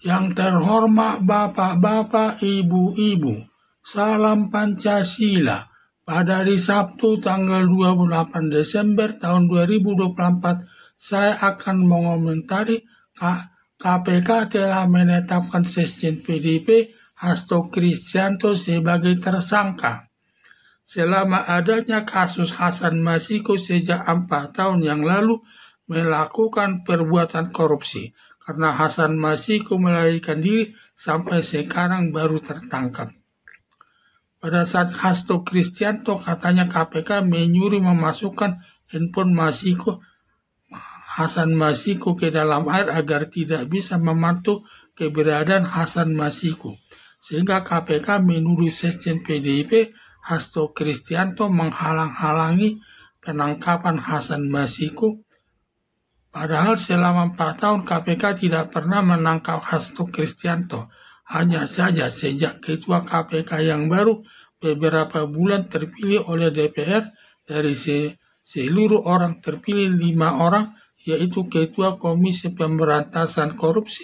Yang terhormat Bapak-Bapak, Ibu-Ibu, salam Pancasila. Pada hari Sabtu tanggal 28 Desember tahun 2024, saya akan mengomentari KPK telah menetapkan Sekjen PDIP Hasto Kristianto sebagai tersangka. Selama adanya kasus Hasan Masiku sejak 4 tahun yang lalu melakukan perbuatan korupsi, karena Hasan Masiku melarikan diri sampai sekarang baru tertangkap. Pada saat Hasto Kristianto katanya KPK menyuruh memasukkan handphone Hasan Masiku ke dalam air agar tidak bisa memantau keberadaan Hasan Masiku, sehingga KPK menuduh Sekjen PDIP Hasto Kristianto menghalang-halangi penangkapan Hasan Masiku. Padahal selama 4 tahun KPK tidak pernah menangkap Hasto Kristianto. Hanya saja sejak Ketua KPK yang baru beberapa bulan terpilih oleh DPR, dari seluruh orang terpilih 5 orang, yaitu Ketua Komisi Pemberantasan Korupsi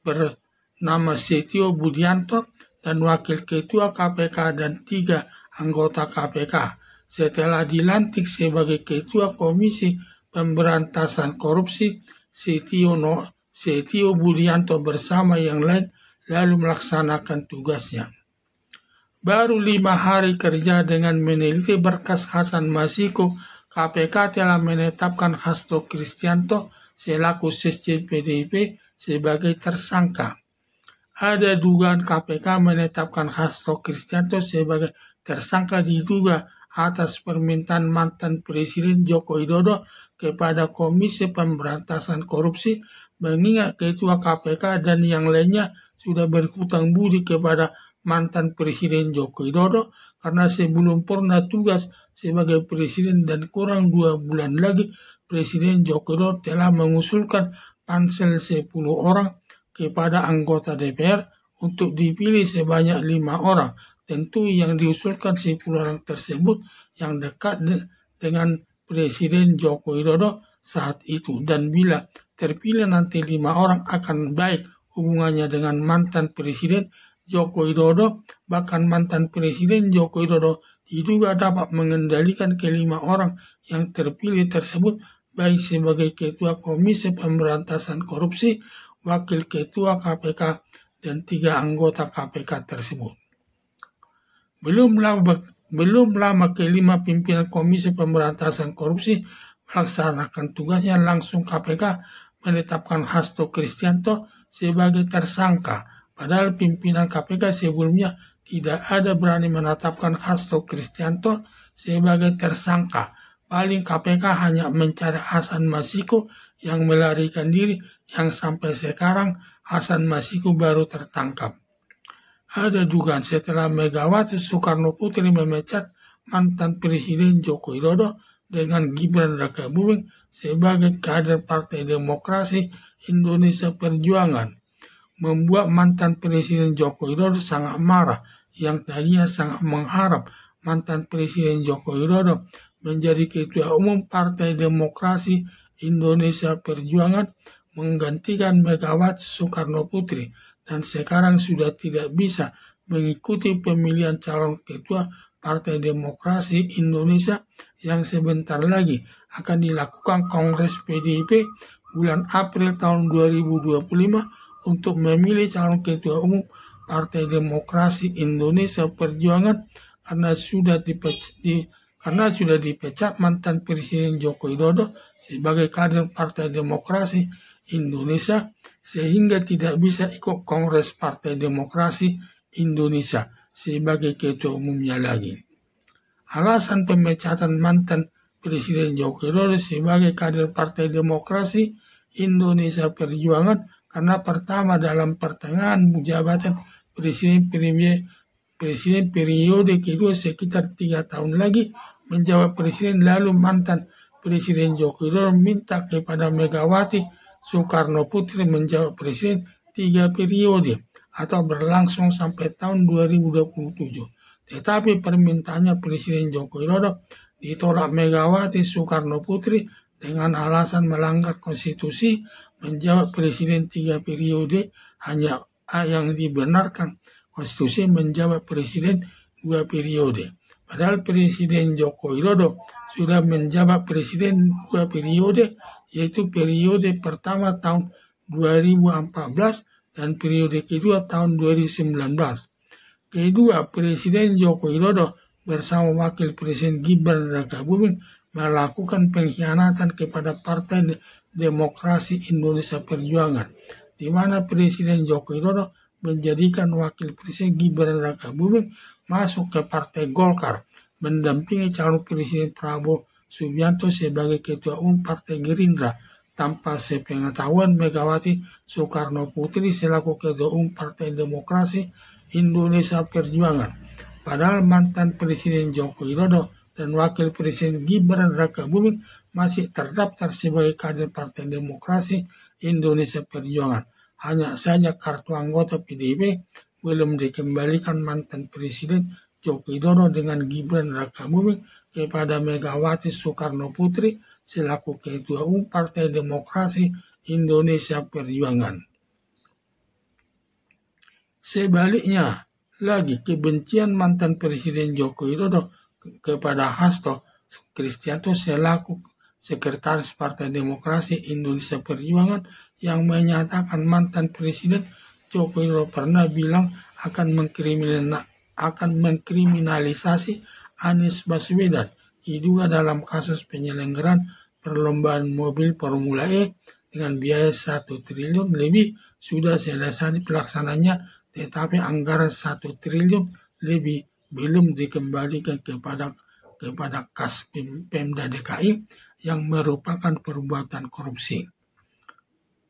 bernama Setio Budianto dan Wakil Ketua KPK dan 3 anggota KPK. Setelah dilantik sebagai Ketua Komisi Pemberantasan Korupsi, Setio Budianto bersama yang lain lalu melaksanakan tugasnya. Baru 5 hari kerja dengan meneliti berkas Hasan Masiku, KPK telah menetapkan Hasto Kristianto selaku Sekjen PDIP sebagai tersangka. Ada dugaan KPK menetapkan Hasto Kristianto sebagai tersangka diduga atas permintaan mantan Presiden Joko Widodo kepada Komisi Pemberantasan Korupsi, mengingat Ketua KPK dan yang lainnya sudah berhutang budi kepada mantan Presiden Joko Widodo karena sebelum purna tugas sebagai Presiden dan kurang 2 bulan lagi, Presiden Joko Widodo telah mengusulkan pansel 10 orang kepada anggota DPR untuk dipilih sebanyak 5 orang. Tentu yang diusulkan 10 orang tersebut yang dekat dengan Presiden Joko Widodo saat itu. Dan bila terpilih nanti 5 orang akan baik hubungannya dengan mantan Presiden Joko Widodo. Bahkan mantan Presiden Joko Widodo diduga dapat mengendalikan ke-5 orang yang terpilih tersebut, baik sebagai Ketua Komisi Pemberantasan Korupsi, Wakil Ketua KPK, dan 3 anggota KPK tersebut. Belum lama ke-5 pimpinan Komisi Pemberantasan Korupsi melaksanakan tugasnya, langsung KPK menetapkan Hasto Kristianto sebagai tersangka. Padahal pimpinan KPK sebelumnya tidak ada berani menetapkan Hasto Kristianto sebagai tersangka. Paling KPK hanya mencari Hasan Masiku yang melarikan diri, yang sampai sekarang Hasan Masiku baru tertangkap. Ada dugaan setelah Megawati Soekarno Putri memecat mantan Presiden Joko Widodo dengan Gibran Rakabuming sebagai kader Partai Demokrasi Indonesia Perjuangan, membuat mantan Presiden Joko Widodo sangat marah, yang tadinya sangat mengharap mantan Presiden Joko Widodo menjadi Ketua Umum Partai Demokrasi Indonesia Perjuangan menggantikan Megawati Soekarno Putri, dan sekarang sudah tidak bisa mengikuti pemilihan calon Ketua Partai Demokrasi Indonesia yang sebentar lagi akan dilakukan Kongres PDIP bulan April tahun 2025 untuk memilih calon Ketua Umum Partai Demokrasi Indonesia Perjuangan karena sudah dipecat mantan Presiden Joko Widodo sebagai kader Partai Demokrasi Indonesia, sehingga tidak bisa ikut Kongres Partai Demokrasi Indonesia sebagai ketua umumnya lagi. Alasan pemecatan mantan Presiden Joko Widodo sebagai kader Partai Demokrasi Indonesia Perjuangan karena pertama, dalam pertengahan jabatan Presiden periode kedua sekitar 3 tahun lagi menjawab Presiden, lalu mantan Presiden Joko Widodo minta kepada Megawati Soekarno Putri menjawab Presiden 3 periode atau berlangsung sampai tahun 2027. Tetapi permintaannya Presiden Joko Widodo ditolak Megawati Soekarno Putri dengan alasan melanggar konstitusi, menjabat presiden 3 periode hanya yang dibenarkan konstitusi menjabat presiden 2 periode. Padahal Presiden Joko Widodo sudah menjabat presiden 2 periode, yaitu periode pertama tahun 2014 dan periode kedua tahun 2019. Kedua, Presiden Joko Widodo bersama Wakil Presiden Gibran Rakabuming melakukan pengkhianatan kepada Partai Demokrasi Indonesia Perjuangan, di mana Presiden Joko Widodo menjadikan Wakil Presiden Gibran Rakabuming masuk ke Partai Golkar, mendampingi calon Presiden Prabowo Subianto sebagai Ketua Umum Partai Gerindra tanpa sepengetahuan Megawati Soekarno Putri selaku Ketua Umum Partai Demokrasi Indonesia Perjuangan. Padahal mantan Presiden Joko Widodo dan Wakil Presiden Gibran Rakabuming masih terdaftar sebagai kader Partai Demokrasi Indonesia Perjuangan. Hanya saja kartu anggota PDIP belum dikembalikan mantan Presiden Joko Widodo dengan Gibran Rakabuming kepada Megawati Soekarno Putri selaku Ketua Umum Partai Demokrasi Indonesia Perjuangan. Sebaliknya, lagi kebencian mantan Presiden Joko Widodo kepada Hasto Kristianto selaku Sekretaris Partai Demokrasi Indonesia Perjuangan yang menyatakan mantan Presiden Joko Widodo pernah bilang akan mengkriminalisasi Anies Baswedan diduga dalam kasus penyelenggaraan perlombaan mobil Formula E dengan biaya 1 triliun lebih sudah selesai pelaksananya, tetapi anggaran 1 triliun lebih belum dikembalikan kepada kas Pemda DKI yang merupakan perbuatan korupsi.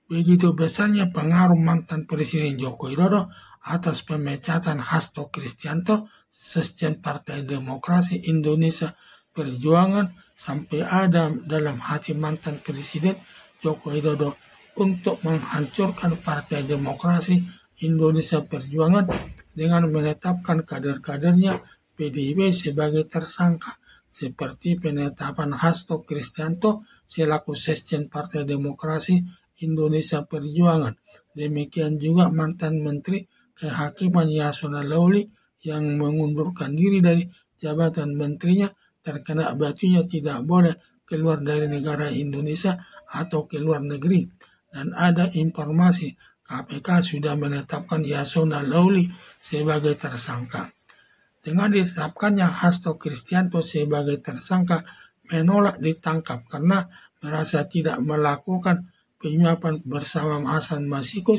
Begitu besarnya pengaruh mantan Presiden Joko Widodo atas pemecatan Hasto Kristianto, Sekjen Partai Demokrasi Indonesia Perjuangan, sampai ada dalam hati mantan Presiden Joko Widodo untuk menghancurkan Partai Demokrasi Indonesia Perjuangan dengan menetapkan kader-kadernya PDIP sebagai tersangka, seperti penetapan Hasto Kristianto selaku Sekjen Partai Demokrasi Indonesia Perjuangan. Demikian juga mantan Menteri Kehakiman Yasona Lawli yang mengundurkan diri dari jabatan menterinya terkena batunya tidak boleh keluar dari negara Indonesia atau ke luar negeri. Dan ada informasi KPK sudah menetapkan Yasona Lawli sebagai tersangka. Dengan ditetapkannya Hasto Kristianto sebagai tersangka, menolak ditangkap karena merasa tidak melakukan penyuapan bersama Hasan Masiku.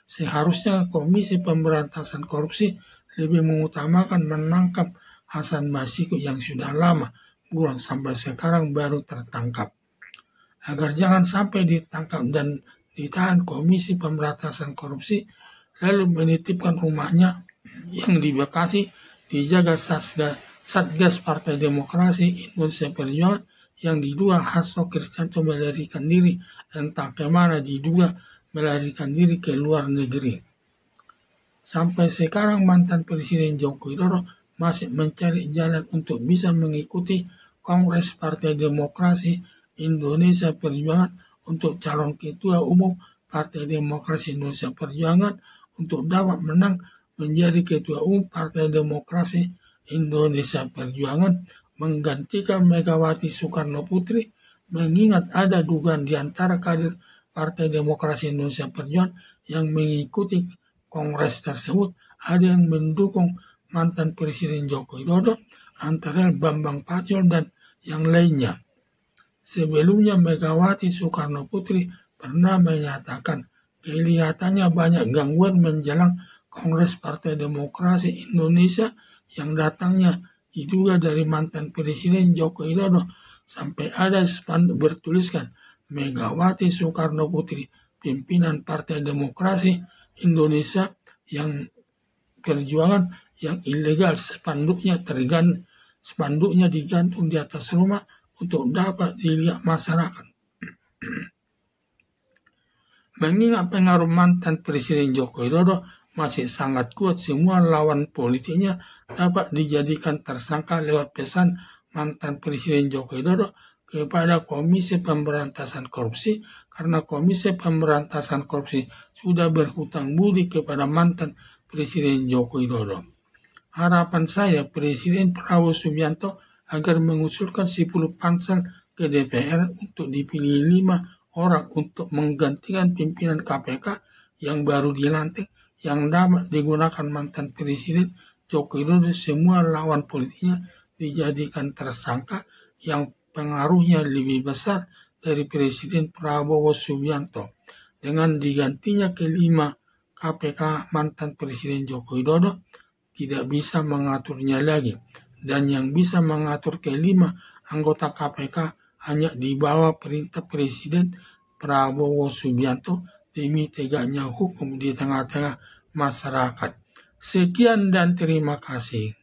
Seharusnya Komisi Pemberantasan Korupsi lebih mengutamakan menangkap Hasan Masiku yang sudah lama buron sampai sekarang baru tertangkap. Agar jangan sampai ditangkap dan ditahan, Komisi Pemberantasan Korupsi lalu menitipkan rumahnya yang di Bekasi dijaga Satgas Partai Demokrasi Indonesia Perjuangan yang diduga Hasto Kristianto melarikan diri, entah kemana diduga melarikan diri ke luar negeri. Sampai sekarang mantan Presiden Joko Widodo masih mencari jalan untuk bisa mengikuti Kongres Partai Demokrasi Indonesia Perjuangan untuk calon Ketua Umum Partai Demokrasi Indonesia Perjuangan untuk dapat menang menjadi Ketua Umum Partai Demokrasi Indonesia Perjuangan menggantikan Megawati Soekarno Putri, mengingat ada dugaan di antara kader Partai Demokrasi Indonesia Perjuangan yang mengikuti Kongres tersebut ada yang mendukung mantan Presiden Joko Widodo, antara Bambang Pacul dan yang lainnya. Sebelumnya Megawati Soekarno Putri pernah menyatakan kelihatannya banyak gangguan menjelang Kongres Partai Demokrasi Indonesia yang datangnya diduga dari mantan Presiden Joko Widodo, sampai ada spanduk bertuliskan Megawati Soekarno Putri, pimpinan Partai Demokrasi Indonesia yang Perjuangan yang ilegal. Spanduknya digantung di atas rumah untuk dapat dilihat masyarakat. Mengingat pengaruh mantan Presiden Joko Widodo masih sangat kuat, semua lawan politiknya dapat dijadikan tersangka lewat pesan mantan Presiden Joko Widodo kepada Komisi Pemberantasan Korupsi karena Komisi Pemberantasan Korupsi sudah berhutang budi kepada mantan Presiden Joko Widodo. Harapan saya Presiden Prabowo Subianto agar mengusulkan 10 pansel ke DPR untuk dipilih 5 orang untuk menggantikan pimpinan KPK yang baru dilantik yang dapat digunakan mantan Presiden Joko Widodo. Semua lawan politiknya dijadikan tersangka yang pengaruhnya lebih besar dari Presiden Prabowo Subianto. Dengan digantinya kelima KPK mantan Presiden Joko Widodo tidak bisa mengaturnya lagi. Dan yang bisa mengatur kelima anggota KPK hanya di bawah perintah Presiden Prabowo Subianto demi tegaknya hukum di tengah-tengah masyarakat. Sekian dan terima kasih.